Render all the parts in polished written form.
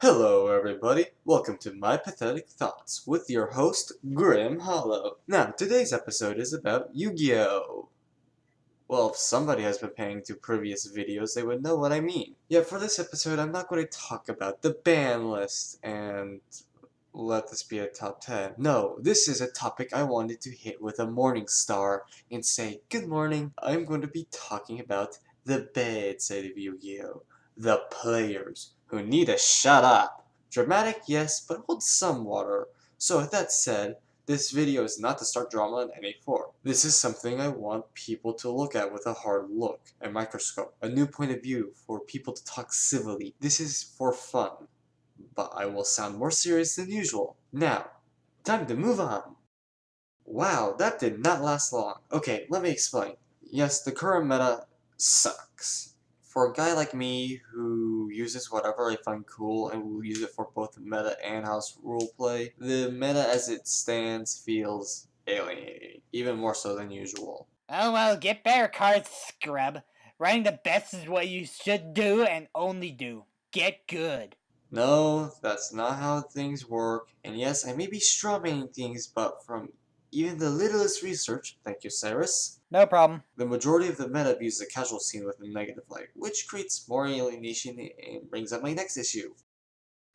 Hello everybody, welcome to My Pathetic Thoughts with your host, Grim Hollow. Now, today's episode is about Yu-Gi-Oh! Well, if somebody has been paying to previous videos, they would know what I mean. Yet for this episode, I'm not going to talk about the ban list and let this be a top 10. No, this is a topic I wanted to hit with a morning star and say, good morning. I'm going to be talking about the bad side of Yu-Gi-Oh! The players who need to shut up. Dramatic, yes, but hold some water. So with that said, this video is not to start drama in any form. This is something I want people to look at with a hard look, a microscope, a new point of view for people to talk civilly. This is for fun, but I will sound more serious than usual. Now, time to move on. Wow, that did not last long. Okay, let me explain. Yes, the current meta sucks. For a guy like me who uses whatever I find cool and will use it for both meta and house rule play, the meta as it stands feels alienating, even more so than usual. Oh well, get better cards, scrub. Writing the best is what you should do and only do. Get good. No, that's not how things work, and yes, I may be strawmanning things, but from even the littlest research, thank you Cyrus, No problem. the majority of the meta views the casual scene with a negative light, which creates more alienation and brings up my next issue.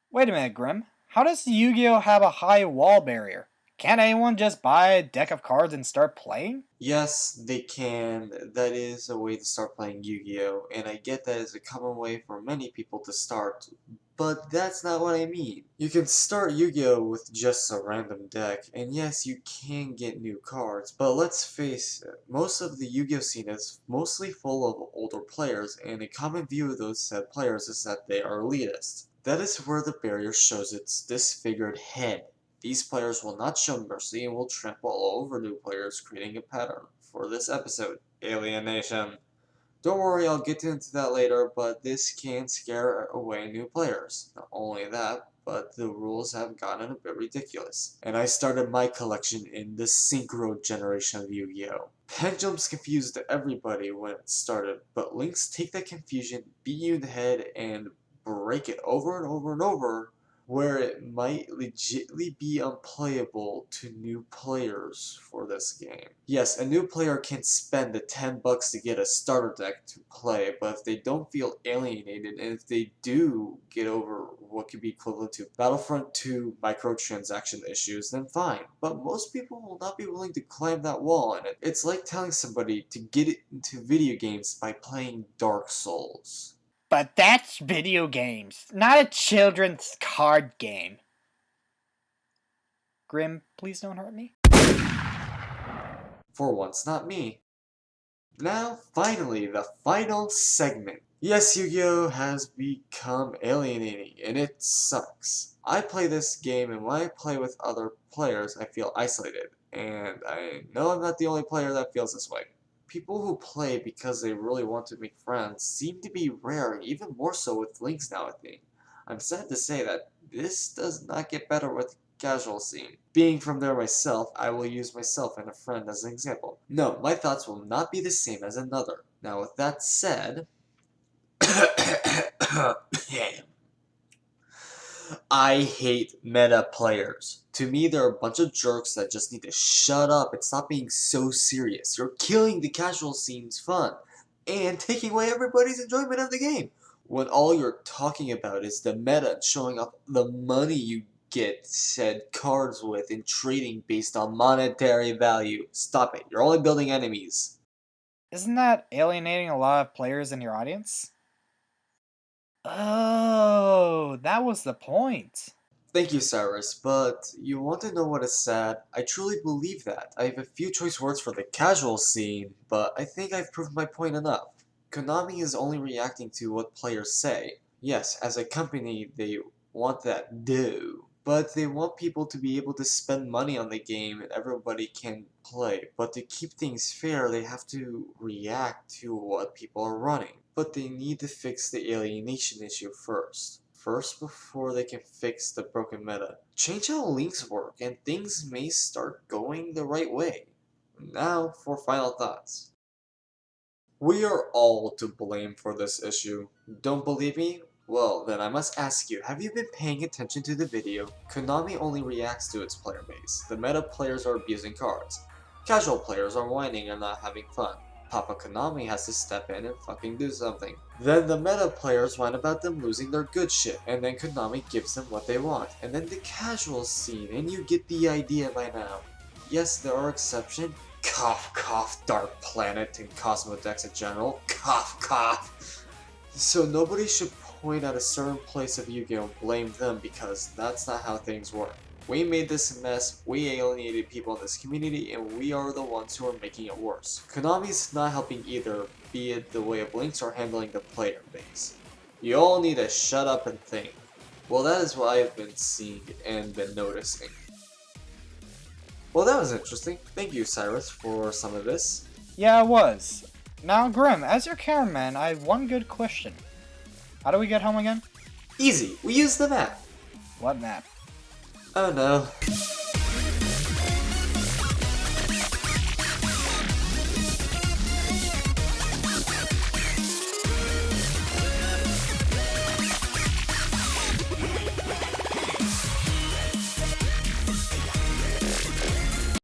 Wait a minute, Grim. How does Yu-Gi-Oh have a high wall barrier? Can't anyone just buy a deck of cards and start playing? Yes, they can. That is a way to start playing Yu-Gi-Oh! And I get that is a common way for many people to start, but that's not what I mean. You can start Yu-Gi-Oh! With just a random deck, and yes, you can get new cards, but let's face it, most of the Yu-Gi-Oh! Scene is mostly full of older players, and a common view of those said players is that they are elitist. That is where the barrier shows its disfigured head. These players will not show mercy and will trample all over new players, creating a pattern. For this episode, alienation. Don't worry, I'll get into that later, but this can scare away new players. Not only that, but the rules have gotten a bit ridiculous. And I started my collection in the Synchro generation of Yu-Gi-Oh! Pendulums confused everybody when it started, but links take that confusion, beat you in the head, and break it over and over and over, where it might legitimately be unplayable to new players for this game. Yes, a new player can spend the $10 to get a starter deck to play, but if they don't feel alienated, and if they do get over what could be equivalent to Battlefront 2 microtransaction issues, then fine. But most people will not be willing to climb that wall, and it's like telling somebody to get into video games by playing Dark Souls. But that's video games, not a children's card game. Grim, please don't hurt me. For once, not me. Now, finally, the final segment. Yes, Yu-Gi-Oh! Has become alienating, and it sucks. I play this game, and when I play with other players, I feel isolated. And I know I'm not the only player that feels this way. People who play because they really want to make friends seem to be rare, even more so with links now, I think. I'm sad to say that this does not get better with casual scene. Being from there myself, I will use myself and a friend as an example. No, my thoughts will not be the same as another. Now with that said, I hate meta players. To me, they're a bunch of jerks that just need to shut up and stop being so serious. You're killing the casual scene's fun and taking away everybody's enjoyment of the game. When all you're talking about is the meta and showing off the money you get said cards with and trading based on monetary value. Stop it. You're only building enemies. Isn't that alienating a lot of players in your audience? Oh, that was the point. Thank you, Cyrus, but you want to know what is sad? I truly believe that. I have a few choice words for the casual scene, but I think I've proved my point enough. Konami is only reacting to what players say. Yes, as a company, they want that dough, but they want people to be able to spend money on the game and everybody can play. But to keep things fair, they have to react to what people are running. But they need to fix the alienation issue first. First, before they can fix the broken meta. Change how links work, and things may start going the right way. Now, for final thoughts. We are all to blame for this issue. Don't believe me? Well, then I must ask you, have you been paying attention to the video? Konami only reacts to its player base. The meta players are abusing cards. Casual players are whining and not having fun. Papa Konami has to step in and fucking do something. Then the meta players whine about them losing their good shit, and then Konami gives them what they want. And then the casual scene, and you get the idea by now. Yes, there are exceptions. Cough, cough, Dark Planet and Cosmodex in general. Cough, cough. So nobody should point at a certain place of Yu-Gi-Oh! And blame them because that's not how things work. We made this mess, we alienated people in this community, and we are the ones who are making it worse. Konami's not helping either, be it the way of links or handling the player base. You all need to shut up and think. Well, that is what I've been seeing and been noticing. Well, that was interesting. Thank you, Cyrus, for some of this. Yeah, it was. Now, Grim, as your cameraman, I have one good question. How do we get home again? Easy, we use the map. What map? Oh no.